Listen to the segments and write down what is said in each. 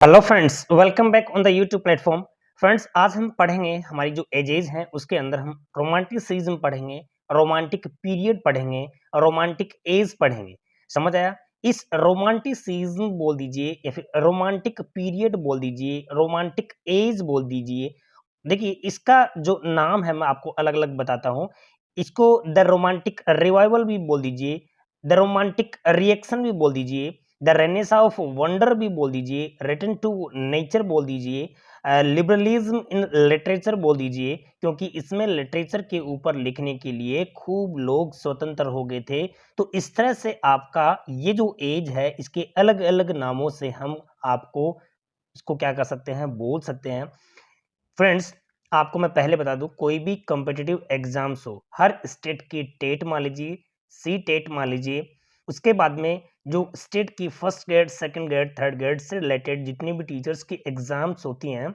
Hello friends, welcome back on the YouTube platform. Friends, आज हम पढ़ेंगे हमारी जो एजेज हैं उसके अंदर हम रोमांटिसिज्म पढ़ेंगे, रोमांटिक पीरियड पढ़ेंगे, रोमांटिक एज पढ़ेंगे। समझ आया? इस रोमांटिसिज्म बोल दीजिए या फिर रोमांटिक पीरियड बोल दीजिए, रोमांटिक एज बोल दीजिए। देखिए, इसका जो नाम है मैं आपको अलग अलग बताता हूँ। इसको द रोमांटिक रिवाइवल भी बोल दीजिए, द रोमांटिक रिएक्शन भी बोल दीजिए, द रेनेसा ऑफ वंडर भी बोल दीजिए, रिटर्न टू नेचर बोल दीजिए, लिबरलिज्म इन लिटरेचर बोल दीजिए, क्योंकि इसमें लिटरेचर के ऊपर लिखने के लिए खूब लोग स्वतंत्र हो गए थे। तो इस तरह से आपका ये जो एज है इसके अलग अलग नामों से हम आपको इसको क्या कर सकते हैं, बोल सकते हैं। फ्रेंड्स, आपको मैं पहले बता दूं, कोई भी कॉम्पिटिटिव एग्जाम्स हो, हर स्टेट की टेट मान लीजिए, सी टेट मान लीजिए, उसके बाद में जो स्टेट की first grade, second grade, third grade से रिलेटेड जितनी भी टीचर्स की एग्जाम्स होती हैं,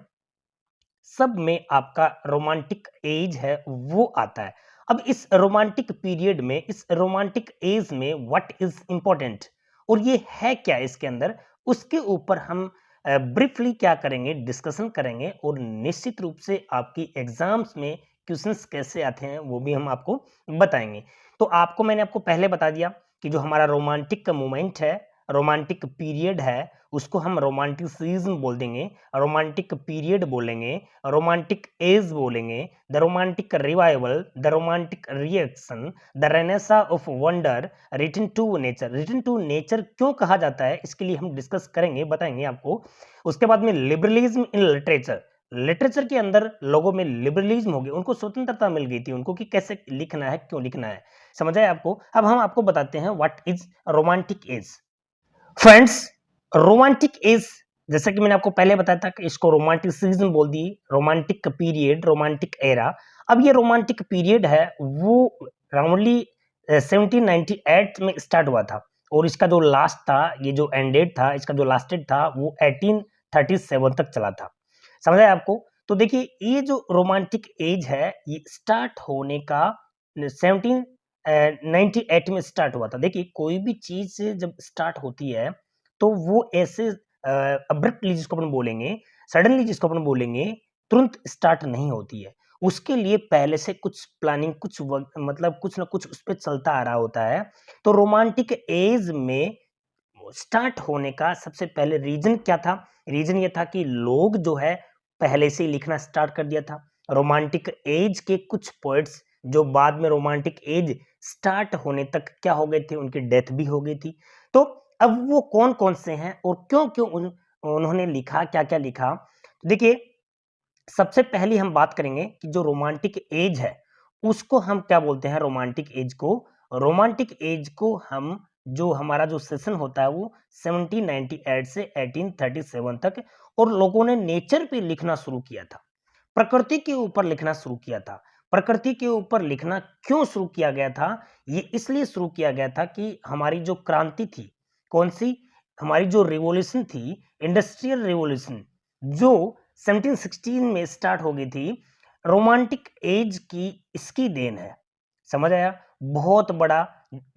सब में आपका रोमांटिक एज है वो आता है। अब इस रोमांटिक पीरियड में, इस रोमांटिक एज में व्हाट इज इंपॉर्टेंट और ये है क्या इसके अंदर, उसके ऊपर हम ब्रीफली क्या करेंगे, डिस्कशन करेंगे और निश्चित रूप से आपकी एग्जाम्स में क्वेश्चंस कैसे आते हैं वो भी हम आपको बताएंगे। तो आपको मैंने आपको पहले बता दिया कि जो हमारा रोमांटिक का मोमेंट है, रोमांटिक पीरियड है, उसको हम रोमांटिसिज्म बोल देंगे, रोमांटिक पीरियड बोलेंगे, रोमांटिक एज बोलेंगे, the romantic revival, the romantic reaction, the renaissance of wonder, return to nature. Return to nature क्यों कहा जाता है इसके लिए हम डिस्कस करेंगे, बताएंगे आपको। उसके बाद में लिबरलिज्म इन लिटरेचर। लिटरेचर के अंदर लोगों में लिबरलिज्म हो गया, उनको स्वतंत्रता मिल गई थी उनको कि कैसे लिखना है, क्यों लिखना है। समझ आए आपको? अब हम आपको बताते हैं what is romantic as. Friends, romantic as, जैसा कि मैंने आपको पहले बताया था कि इसको रोमांटिसिज्म बोल दिए, रोमांटिक पीरियड, रोमांटिक एरा। अब ये रोमांटिक पीरियड है वो राउंडली 1798 में स्टार्ट हुआ था और इसका जो लास्ट था, ये जो एंडेड था, इसका जो लास्टेड था वो 1837 तक चला था। समझ आया आपको? तो देखिए, ये जो रोमांटिक एज है ये स्टार्ट होने का 1798 में स्टार्ट हुआ था। देखिए, कोई भी चीज जब स्टार्ट होती है तो वो ऐसे अब्रप्टली जिसको अपन बोलेंगे, सडनली जिसको अपन बोलेंगे, तुरंत स्टार्ट नहीं होती है। उसके लिए पहले से कुछ प्लानिंग, कुछ मतलब कुछ ना कुछ उस पर चलता आ रहा होता है। तो रोमांटिक एज में स्टार्ट होने का सबसे पहले रीजन क्या था? रीजन ये था कि लोग जो है पहले से ही लिखना स्टार्ट कर दिया था। रोमांटिक एज के कुछ पोएट्स जो बाद में रोमांटिक एज स्टार्ट होने तक क्या हो गए थे, उनकी डेथ भी हो गई थी। तो अब वो कौन कौन से हैं और क्यों क्यों उन्होंने लिखा, क्या क्या लिखा। देखिए, सबसे पहली हम बात करेंगे कि जो रोमांटिक एज है उसको हम क्या बोलते हैं। रोमांटिक एज को, रोमांटिक एज को हम, जो हमारा जो सेशन होता है वो 1798 से 1837 तक, और लोगों ने नेचर पे लिखना शुरू किया था, प्रकृति के ऊपर लिखना शुरू किया था। प्रकृति के ऊपर लिखना क्यों शुरू किया गया था? ये इसलिए शुरू किया गया था कि हमारी जो क्रांति थी, कौन सी, हमारी जो रिवॉल्यूशन थी, इंडस्ट्रियल रिवॉल्यूशन, जो 1716 में स्टार्ट हो गई थी, रोमांटिक एज की इसकी देन है। समझ आया? बहुत बड़ा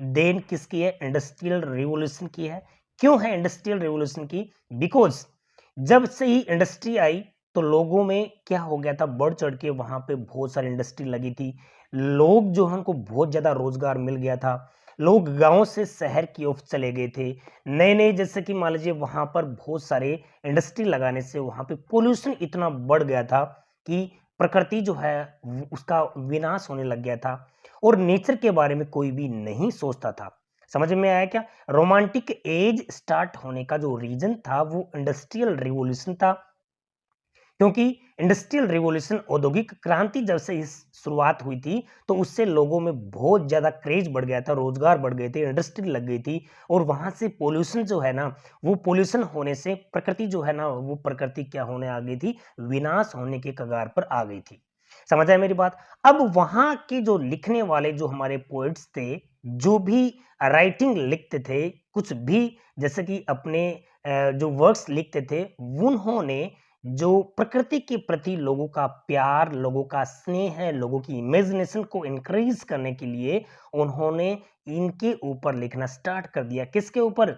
देन किसकी है? इंडस्ट्रियल रिवॉल्यूशन की है। क्यों है इंडस्ट्रियल रिवॉल्यूशन की? बिकॉज जब से ही इंडस्ट्री आई तो लोगों में क्या हो गया था, बढ़ चढ़ के वहां पे बहुत सारी इंडस्ट्री लगी थी। लोग जो हैं उनको बहुत ज्यादा रोजगार मिल गया था। लोग गांव से शहर की ओर चले गए थे। नए नए, जैसे कि मान लीजिए वहां पर बहुत सारे इंडस्ट्री लगाने से वहां पे पोल्यूशन इतना बढ़ गया था कि प्रकृति जो है उसका विनाश होने लग गया था और नेचर के बारे में कोई भी नहीं सोचता था। समझ में आया क्या? रोमांटिक एज स्टार्ट होने का जो रीजन था वो इंडस्ट्रियल रिवॉल्यूशन था, क्योंकि इंडस्ट्रियल रिवॉल्यूशन, औद्योगिक क्रांति जब से इस शुरुआत हुई थी तो उससे लोगों में बहुत ज्यादा क्रेज बढ़ गया था, रोजगार बढ़ गए थे, इंडस्ट्री लग गई थी और वहां से पोल्यूशन जो है ना, वो पोल्यूशन होने से प्रकृति जो है ना, वो प्रकृति क्या होने आ गई थी, विनाश होने के कगार पर आ गई थी। समझ आया मेरी बात? अब वहां के जो लिखने वाले, जो हमारे पोएट्स थे, जो भी राइटिंग लिखते थे, कुछ भी जैसे कि अपने जो वर्क्स लिखते थे, उन्होंने जो प्रकृति के प्रति लोगों का प्यार, लोगों का स्नेह है, लोगों की इमेजिनेशन को इंक्रीज करने के लिए उन्होंने इनके ऊपर लिखना स्टार्ट कर दिया। किसके ऊपर?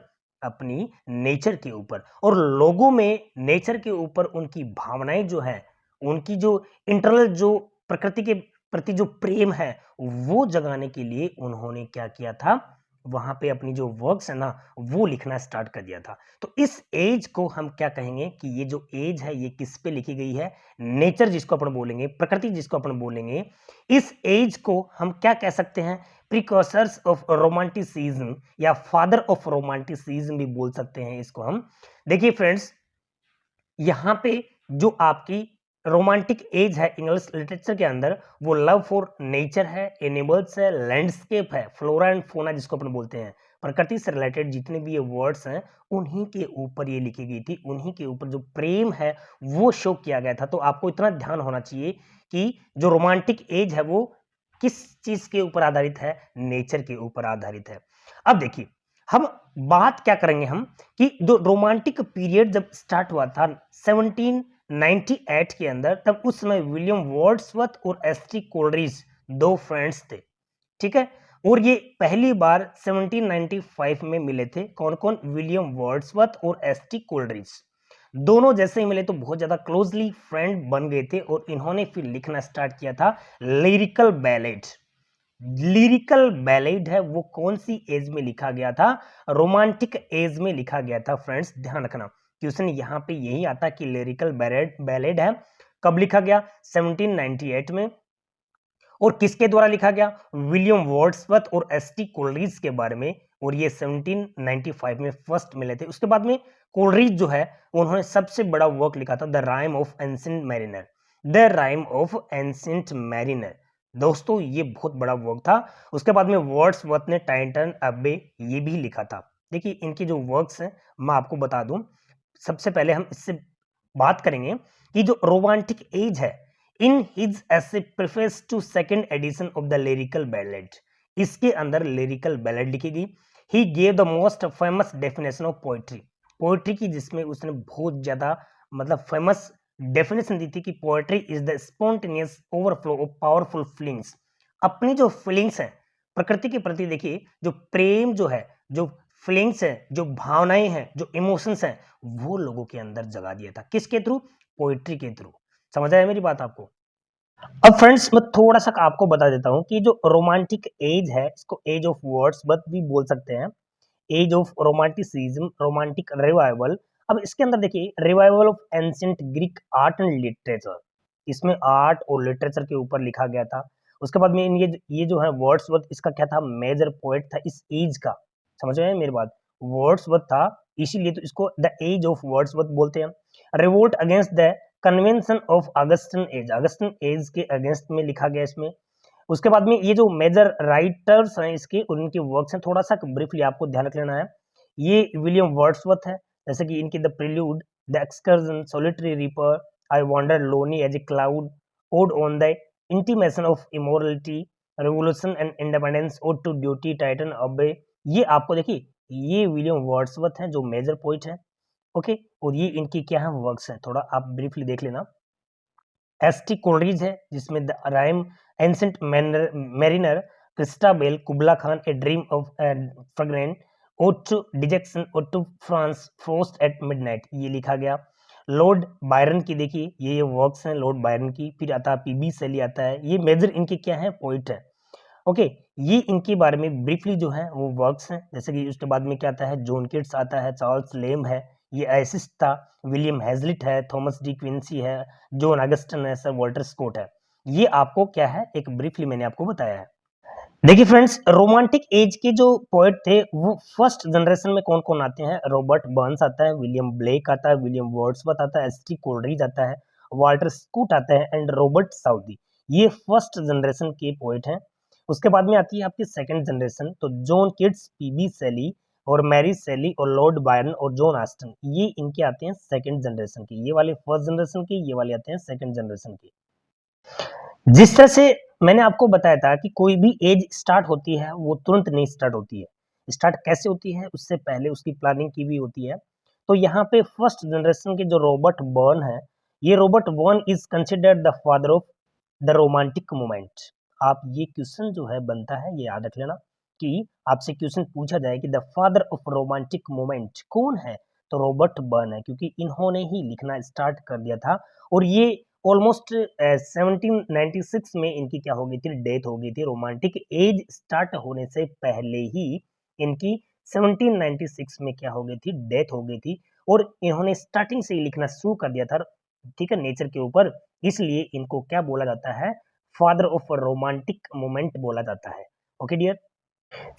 अपनी नेचर के ऊपर, और लोगों में नेचर के ऊपर उनकी भावनाएं जो है, उनकी जो इंटरनल जो प्रकृति के प्रति जो प्रेम है, वो जगाने के लिए उन्होंने क्या किया था, वहां पे अपनी जो वर्क्स है ना, वो लिखना स्टार्ट कर दिया था। तो इस एज को हम क्या कहेंगे कि ये जो एज है, ये किस पे लिखी गई है? नेचर जिसको अपन बोलेंगे, प्रकृति जिसको अपन बोलेंगे, इस एज को हम क्या कह सकते हैं? प्रिकॉसर्स ऑफ रोमांटिसिज्म या फादर ऑफ रोमांटिसिज्म भी बोल सकते हैं इसको हम। देखिए फ्रेंड्स, यहाँ पे जो आपकी रोमांटिक एज है इंग्लिश लिटरेचर के अंदर, वो लव फॉर नेचर है, एनिमल्स है, लैंडस्केप है, फ्लोरा एंड फोना जिसको अपन बोलते हैं, प्रकृति से रिलेटेड जितने भी ये वर्ड्स हैं, उन्हीं के ऊपर ये लिखी गई थी, उन्हीं के ऊपर जो प्रेम है वो शो किया गया था। तो आपको इतना ध्यान होना चाहिए कि जो रोमांटिक एज है वो किस चीज के ऊपर आधारित है? नेचर के ऊपर आधारित है। अब देखिए, हम बात क्या करेंगे हम कि जो रोमांटिक पीरियड जब स्टार्ट हुआ था 1798 के अंदर, तब उस समय विलियम वर्ड्सवर्थ और एसटी कोलरिज दो फ्रेंड्स थे, ठीक है। और ये पहली बार 1795 में मिले थे। कौन कौन? विलियम वर्ड्सवर्थ और एसटी कोलरिज। दोनों जैसे ही मिले तो बहुत ज्यादा क्लोजली फ्रेंड बन गए थे, और इन्होंने फिर लिखना स्टार्ट किया था लिरिकल बैलेड। लिरिकल बैलेड है वो कौन सी एज में लिखा गया था? रोमांटिक एज में लिखा गया था। फ्रेंड्स ध्यान रखना, क्वेश्चन यहाँ पे यही आता कि लिरिकल बैलेड है कब लिखा गया? 1798 में। और किसके द्वारा लिखा गया? विलियम वर्ड्सवर्थ और एसटी कोलरिज के बारे में। और ये 1795 में फर्स्ट मिले थे। उसके बाद में कोलरिज जो है उन्होंने सबसे बड़ा वर्क लिखा था, the rhyme of ancient mariner. The rhyme of ancient mariner, दोस्तों ये बहुत बड़ा वर्क था। उसके बाद में वर्ड्सवर्थ ने टाइटन अबे ये भी लिखा था। देखिए इनकी जो वर्क्स हैं मैं आपको बता दूं। सबसे पहले हम इससे बात करेंगे कि जो रोमांटिक एज है, in his essay preface to second edition of the lyrical ballad, इसके अंदर लिरिकल बैलेड लिखी गई। He gave the most famous definition of poetry, poetry की, जिसमें उसने बहुत ज्यादा मतलब फेमस डेफिनेशन दी थी कि poetry is the spontaneous overflow of powerful feelings. अपनी जो फीलिंग्स हैं प्रकृति के प्रति, देखिए जो प्रेम जो है, जो फीलिंग्स है, जो भावनाएं हैं, जो इमोशंस हैं, वो लोगों के अंदर जगा दिया था। किसके थ्रू? पोएट्री के थ्रू। समझ आया मेरी बात आपको? अब फ्रेंड्स मैं थोड़ा सा आपको बता देता हूं कि जो रोमांटिक एज है, इसको एज ऑफ वर्ड्स बट भी बोल सकते हैं, age of romanticism, romantic revival. अब इसके अंदर देखिए, revival of ancient Greek art and literature, इसमें आर्ट और लिटरेचर के ऊपर लिखा गया था। उसके बाद में ये जो है वर्ड्सवर्थ, इसका क्या था? मेजर पोएट था इस एज का। समझ रहे हैं मेरी बात? वर्ड्सवर्थ था, इसीलिए तो इसको द एज ऑफ वर्ड्सवर्थ बोलते हैं। Revolt against the convention of Augustan as, Augustan as के अगेंस्ट में लिखा गया इसमें। उसके बाद में ये जो मेजर राइटर्स हैं इसके, उनके वर्क्स हैं, थोड़ा सा ब्रीफली आपको ध्यान रख लेना है। ये विलियम वर्ड्सवर्थ है, जैसे कि इनकी the prelude, the excursion, solitary reaper, I wander lonely as a cloud, ode on the intimation of immorality, revolution and independence, ode to duty, टाइटन अबे। ये आपको देखिए, ये विलियम वर्ड्सवर्थ है जो मेजर पोइट है, ओके। और ये इनकी क्या है? वर्क्स हैं, थोड़ा आप ब्रीफली देख लेना। एसटी कोलरिज है जिसमें the rime, ancient mariner, Christabel, Kubla Khan, a dream of fragment, ode to dejection, ode to France, frost at midnight, ये लिखा गया। लॉर्ड बायरन की देखिए ये वर्क्स हैं लॉर्ड बायरन की। फिर आता है पीबी शेली आता है, ये मेजर इनके क्या है? पोइट है, ओके। ये इनके बारे में ब्रीफली जो है वो वर्क्स हैं। जैसे कि उसके बाद में क्या आता है? जॉन किट्स आता है, चार्ल्स लेम है, ये एसिस्ट था, विलियम हैजलिट है, थॉमस डी क्विंसी है, जॉन अगस्टन है, सर वॉल्टर स्कॉट है। ये आपको क्या है? एक ब्रीफली मैंने आपको बताया है। देखिए फ्रेंड्स, रोमांटिक एज के जो पोएट थे वो फर्स्ट जनरेशन में कौन कौन आते हैं? रॉबर्ट बर्न्स आता है, विलियम ब्लेक आता है, विलियम वर्ड्सवर्थ आता है, एसटी कोलरिज आता है, वाल्टर स्कूट आता है एंड रॉबर्ट साउदी। ये फर्स्ट जनरेशन के पोएट हैं। उसके बाद में आती है आपकी सेकंड जनरेशन, तो जॉन किट्स, पीबी शेली और मैरी शेली और लॉर्ड बायरन और जॉन ऑस्टन, ये इनके आते हैं सेकंड जनरेशन के। ये वाले फर्स्ट जनरेशन के, ये वाले आते हैं सेकंड जनरेशन के। जिस तरह से मैंने आपको बताया था कि कोई भी एज स्टार्ट होती है वो तुरंत नहीं स्टार्ट होती है। स्टार्ट कैसे होती है? उससे पहले उसकी प्लानिंग की भी होती है। तो यहाँ पे फर्स्ट जनरेशन के जो रॉबर्ट बर्न है, ये Robert burn is considered the father of the romantic movement. आप ये क्वेश्चन जो है बनता है, ये याद रख लेना कि आपसे क्वेश्चन पूछा जाए कि the father of romantic moment कौन है, तो रॉबर्ट बर्न है, क्योंकि इन्होंने ही लिखना स्टार्ट कर दिया था। और ये ऑलमोस्ट 1796 में इनकी क्या हो गई थी, डेथ हो गई थी। रोमांटिक एज स्टार्ट होने से पहले ही इनकी 1796 में क्या हो गई थी, डेथ हो गई थी। और इन्होंने स्टार्टिंग से ही लिखना शुरू कर दिया था, ठीक है, नेचर के ऊपर। इसलिए इनको क्या बोला जाता है, फादर ऑफ रोमांटिक मोमेंट बोला जाता है। Okay dear.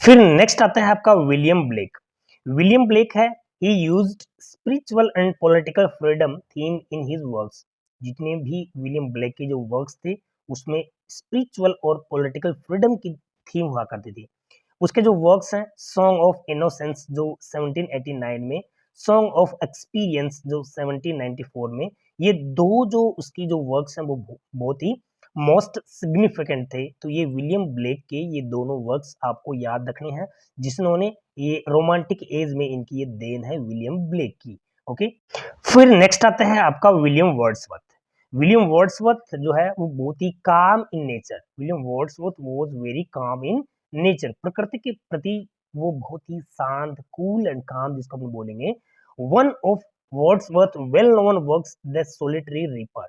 फिर नेक्स्ट आता है आपका विलियम ब्लेक। विलियम ब्लेक है, ही used spiritual and political freedom theme in his works. जितने भी विलियम ब्लेक के जो वर्क्स थे उसमें स्पिरिचुअल और पॉलिटिकल फ्रीडम की थीम हुआ करती थी। उसके जो वर्क्स हैं, सॉन्ग ऑफ इनोसेंस जो 1789 में, सॉन्ग ऑफ एक्सपीरियंस जो 1794 में, ये दो जो उसकी जो वर्क्स हैं वो बहुत ही मोस्ट सिग्निफिकेंट थे। तो ये विलियम ब्लेक के ये दोनों वर्क्स आपको याद रखने हैं, जिसने ये रोमांटिक एज में इनकी ये देन है विलियम ब्लेक की। ओके। फिर नेक्स्ट आता है आपका विलियम वर्ड्सवर्थ। विलियम वर्ड्सवर्थ जो है वो बहुत ही काम in nature. William Wordsworth was very calm in nature. प्रकृति के प्रति वो बहुत ही शांत, कूल एंड काम, जिसको हम बोलेंगे। One of Wordsworth well known works the solitary reaper.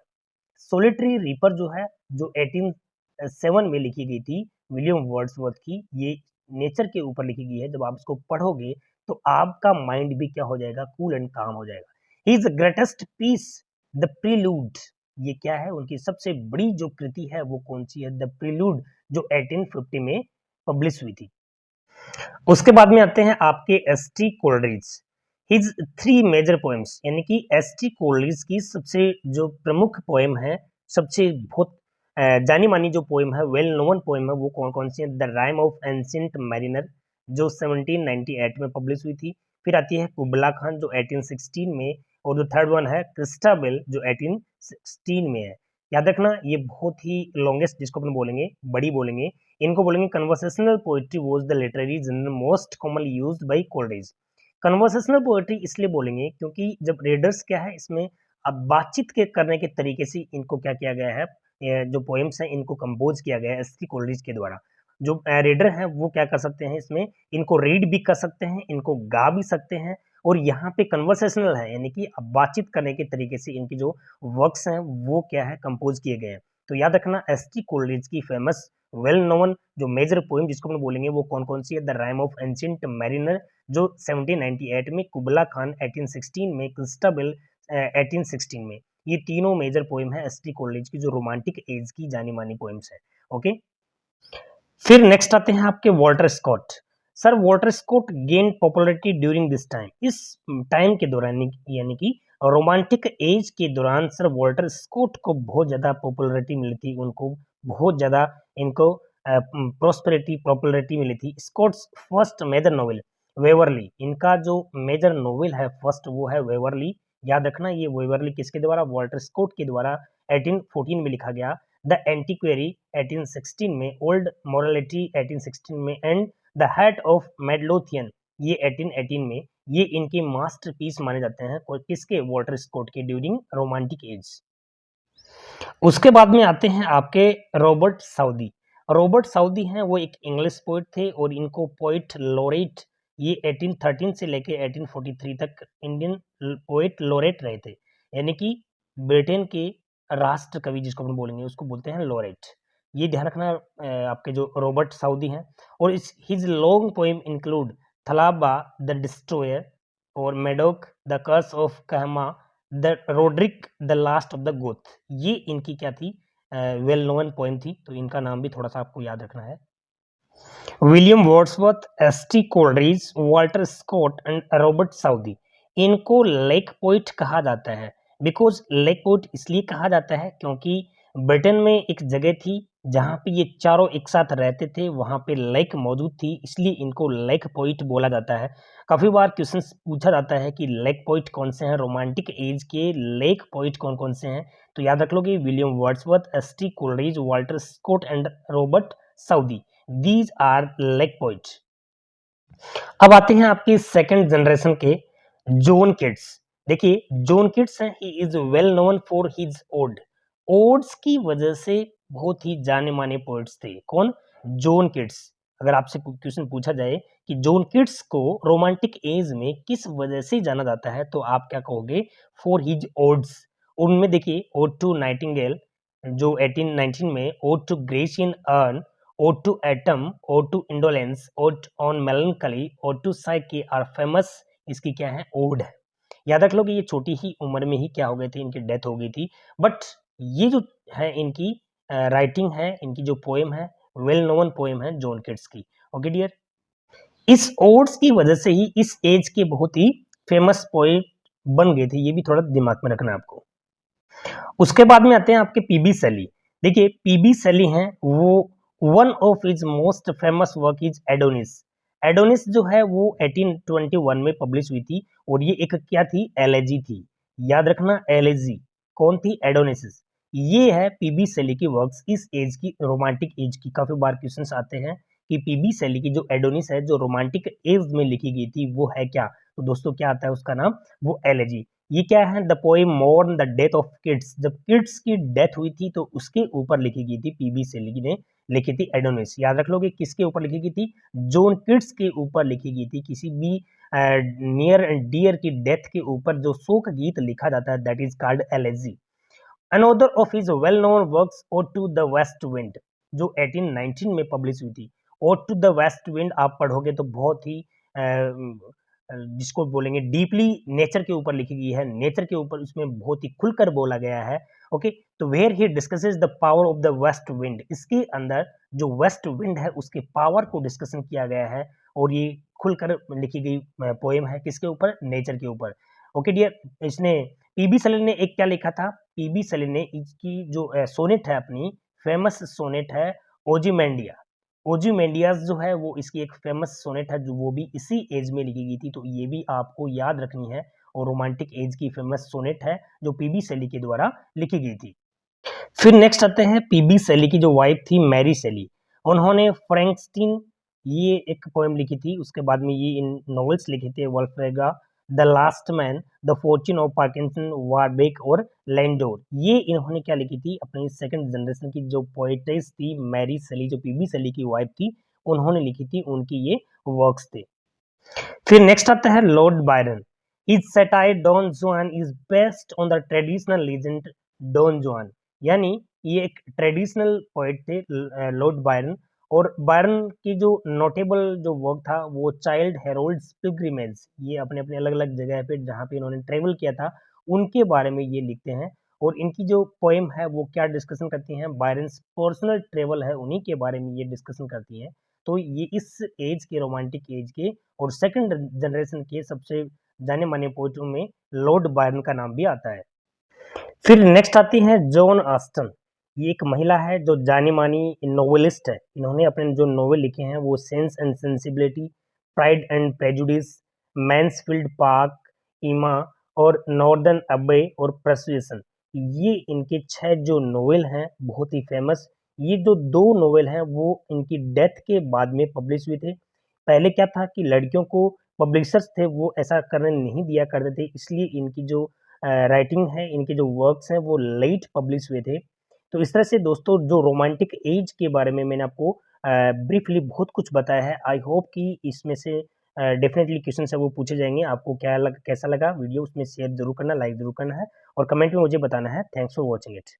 Solitary reaper जो है, जो 1807 में लिखी गई थी विलियम वर्ड्सवर्थ की, ये नेचर के ऊपर लिखी गई है। जब आप इसको पढ़ोगे तो आपका माइंड भी क्या हो जाएगा, कूल एंड काम हो जाएगा। His greatest piece the prelude, ये क्या है, उनकी सबसे बड़ी जो कृति है वो कौन सी है, द प्रीलूड, जो 1850 में पब्लिश हुई थी। उसके बाद में आते हैं आपके ST. Coleridge. His 3 major poems, यानी कि एस.टी. कोलरिज की सबसे जो प्रमुख पोएम है, सबसे बहुत जानी मानी जो पोएम है, वेल नोन पोएम है, वो कौन कौन सी है, the rhyme of ancient mariner जो 1798 में पब्लिश हुई थी। फिर आती है कुबला खान जो 1816 में, और जो थर्ड वन है क्रिस्टाबेल जो 1816 में है। याद रखना ये बहुत ही लॉन्गेस्ट, जिसको अपन बोलेंगे बड़ी बोलेंगे, इनको बोलेंगे conversational poetry was the literary genre most commonly used by Coleridge. Conversational poetry इसलिए बोलेंगे क्योंकि जब रीडर्स क्या है इसमें अब बातचीत के करने के तरीके से इनको क्या किया गया है, जो पोएम्स हैं इनको कंपोज किया गया है एस.टी. कोलरिज के द्वारा। जो रीडर हैं वो क्या कर सकते हैं, इसमें इनको रीड भी कर सकते हैं, इनको गा भी सकते हैं। और यहाँ पे कन्वर्सेशनल है, यानी कि अब बातचीत करने के तरीके से इनकी जो वर्क्स हैं वो क्या है, कंपोज किए गए हैं। तो याद रखना एस.टी. कोलरिज की फेमस वेल नोन जो मेजर पोएम जिसको हम बोलेंगे वो कौन कौन सी है, the rhyme of ancient mariner जो 1798 में, कुबला खान 1816 में, क्रिस्टाबेल 1816 में। ये तीनों मेजर पोएम है एस.टी. कोलरिज की, जो रोमांटिक एज की जानी मानी पोएम्स है। ओके। फिर नेक्स्ट आते हैं आपके Walter Scott. Sir Walter Scott gain popularity during this time, इस टाइम के दौरान, यानी कि रोमांटिक एज के दौरान सर वॉल्टर स्कॉट को बहुत ज़्यादा पॉपुलैरिटी मिली थी, उनको बहुत ज़्यादा इनको प्रोस्पेरिटी पॉपुलैरिटी मिली थी। Scott's first major novel Waverley, इनका जो मेजर नॉवेल है फर्स्ट वो है वेवरली। याद रखना ये वेवरली किसके द्वारा, वॉल्टर स्कॉट के द्वारा 1814 में लिखा गया। द एंटीक्वेरी 1816 में, ओल्ड मोरालिटी 1816 में, एंड द हार्ट ऑफ मेडलोथियन ये 1818 में। ये इनके मास्टरपीस माने जाते हैं किसके, वॉल्टर स्कॉट के, ड्यूरिंग रोमांटिक एज। उसके बाद में आते हैं आपके रॉबर्ट साउदी। रॉबर्ट साउदी हैं वो एक इंग्लिश पोइट थे और इनको पोइट लॉरेट ये 1813 से लेके 1843 तक इंडियन पोइट लॉरेट रहे थे, यानी कि ब्रिटेन के राष्ट्र कवि जिसको हम बोलेंगे उसको बोलते हैं लॉरेट। ये ध्यान रखना आपके जो रॉबर्ट साउदी हैं। और इस his long poem include Thalaba the Destroyer और Madoc the curse of Kehama, the Roderick the last of the Goth. ये इनकी क्या थी, वेल नोन पोएम थी। तो इनका नाम भी थोड़ा सा आपको याद रखना है। William Wordsworth, ST. Coleridge, Walter Scott and Robert Southey, इनको लेक पोइट कहा जाता है। बिकॉज लेक पोइट इसलिए कहा जाता है क्योंकि ब्रिटेन में एक जगह थी जहाँ पे ये चारों एक साथ रहते थे, वहाँ पे लेक मौजूद थी, इसलिए इनको लेक पोइट बोला जाता है। काफ़ी बार क्वेश्चन पूछा जाता है कि लेक पोइट कौन से हैं, रोमांटिक एज के लेक पोइट कौन कौन से हैं। तो याद रख लो कि William Wordsworth, ST. Coleridge, Walter Scott and Robert Southey, these are lake poets. अब आते हैं आपकी सेकंड जनरेशन के जॉन किट्स। देखिए जॉन किट्स हैं, he is well known for his odes की वजह से बहुत ही जाने माने पोइट्स थे। कौन, जॉन किट्स। अगर आपसे क्वेश्चन पूछा जाए कि जॉन किट्स को रोमांटिक एज में किस वजह से जाना जाता है, तो आप क्या कहोगे? For his odes. उनमें देखिए ओड टू नाइटिंगेल जो 1819 में, ode to Grecian urn, ode to autumn, ode to indolence, ode on melancholy, ode to Psyche are famous. इसकी क्या है? ओड है। याद रख लो कि ये छोटी ही उम्र में ही क्या हो गए थे, इनकी डेथ हो गई थी। बट ये जो है इनकी राइटिंग है, इनकी जो पोएम है, वेल नोन पोएम है जॉन किट्स की। ओके डियर, इस ओड्स की वजह से ही इस एज के बहुत ही फेमस पोएट बन गए थे, ये भी थोड़ा दिमाग में रखना है आपको। उसके बाद में आते हैं आपके पीबी शैली। देखिए पीबी शैली हैं वो, one of his most famous work is Adonis. Adonis जो है वो 1821 में पब्लिश हुई थी, और ये एक क्या थी? एलेजी थी। याद रखना, एलेजी कौन थी? एडोनिस। ये है पीबी शैली की वर्क्स इस एज की, रोमांटिक एज की। काफी बार क्वेश्चंस आते हैं कि पीबी शैली की जो एडोनिस है, जो रोमांटिक एज में लिखी गई थी, वो है क्या? तो दोस्तों क्या आता है उसका नाम? वो एलेजी। ये क्या है? The poem मोर्न the death of kids. जब किड्स की डेथ हुई थी तो उसके ऊपर लिखी गई थी, पीबी शैली ने लिखी थी एडोनिस। याद रख लो कि किसके ऊपर लिखी गई थी? जॉन किड्स के ऊपर लिखी गई थी। किसी भी नियर एंड डियर की डेथ के ऊपर जो शोक गीत लिखा जाता है, that is called elegy. Another of his well known works, ode to the west wind, जो 1819 में पब्लिश हुई थी। Ode to the west wind आप पढ़ोगे तो बहुत ही जिसको बोलेंगे डीपली नेचर के ऊपर लिखी गई है, नेचर के ऊपर उसमें बहुत ही खुलकर बोला गया है। ओके, तो where he discusses the power of the west wind, इसके अंदर जो वेस्ट विंड है उसके पावर को डिस्कशन किया गया है, और ये खुलकर लिखी गई पोएम है किसके ऊपर? नेचर के ऊपर। ओके डियर, इसने पीबी सैली ने एक क्या लिखा था? पीबी सैली ने इसकी जो सोनेट है, अपनी फेमस सोनेट है ओजीमेंडिया। ओजीमेंडियास जो है वो इसकी एक फेमस सोनेट है, जो वो भी इसी एज में लिखी गई थी, तो ये भी आपको याद रखनी है। और रोमांटिक एज की फेमस सोनेट है जो पीबी शैली के द्वारा लिखी गई थी। फिर नेक्स्ट आते हैं पीबी शैली की जो वाइफ थी, मैरी शैली। उन्होंने फ्रैंकस्टीन ये एक पोएम लिखी थी, उसके बाद में ये इन नॉवेल्स लिखे थे, Valperga, the last man, the fortune of Parkinson, Warbeck और लैंडोर। ये इन्होंने क्या लिखी थी? अपनी सेकंड जनरेशन की जो पोएटेस थी मैरी शैली, जो पीबी शैली की वाइफ थी, उन्होंने लिखी थी, उनकी ये वर्क्स थे। फिर नेक्स्ट आता है Lord Byron. His satire Don Juan is based on the traditional legend Don Juan. यानी ये एक ट्रेडिशनल पोएट थे लॉर्ड बायरन, और बायरन की जो नोटेबल जो वर्क था वो चाइल्ड हेरोल्ड्स पिलग्रिमेज। ये अपने अपने अलग अलग जगह पे जहाँ पे इन्होंने ट्रेवल किया था, उनके बारे में ये लिखते हैं। और इनकी जो पोएम है वो क्या डिस्कशन करती हैं? बायरन्स पर्सनल ट्रेवल है, उन्हीं के बारे में ये डिस्कशन करती हैं। तो ये इस एज के, रोमांटिक एज के और सेकंड जनरेशन के सबसे जाने माने पोइटों में लॉर्ड बायरन का नाम भी आता है। फिर नेक्स्ट आती है जॉन ऑस्टन। ये एक महिला है जो जानी मानी नोवेलिस्ट है। इन्होंने अपने जो नोवेल लिखे हैं वो sense and sensibility, pride and prejudice, Mansfield park, ईमा और नॉर्दर्न अबे और परसुएशन। ये इनके 6 जो नोवेल हैं बहुत ही फेमस। ये जो 2 नोवेल हैं वो इनकी डेथ के बाद में पब्लिश हुए थे। पहले क्या था कि लड़कियों को पब्लिशर्स थे वो ऐसा करने नहीं दिया करते थे, इसलिए इनकी जो राइटिंग है, इनके जो वर्क्स हैं वो लेट पब्लिश हुए थे। तो इस तरह से दोस्तों जो रोमांटिक एज के बारे में मैंने आपको ब्रीफली बहुत कुछ बताया है। आई होप कि इसमें से डेफिनेटली क्वेश्चन है वो पूछे जाएंगे। आपको कैसा लगा वीडियो, उसमें शेयर जरूर करना, लाइक जरूर करना है, और कमेंट में मुझे बताना है। Thanks for watching it.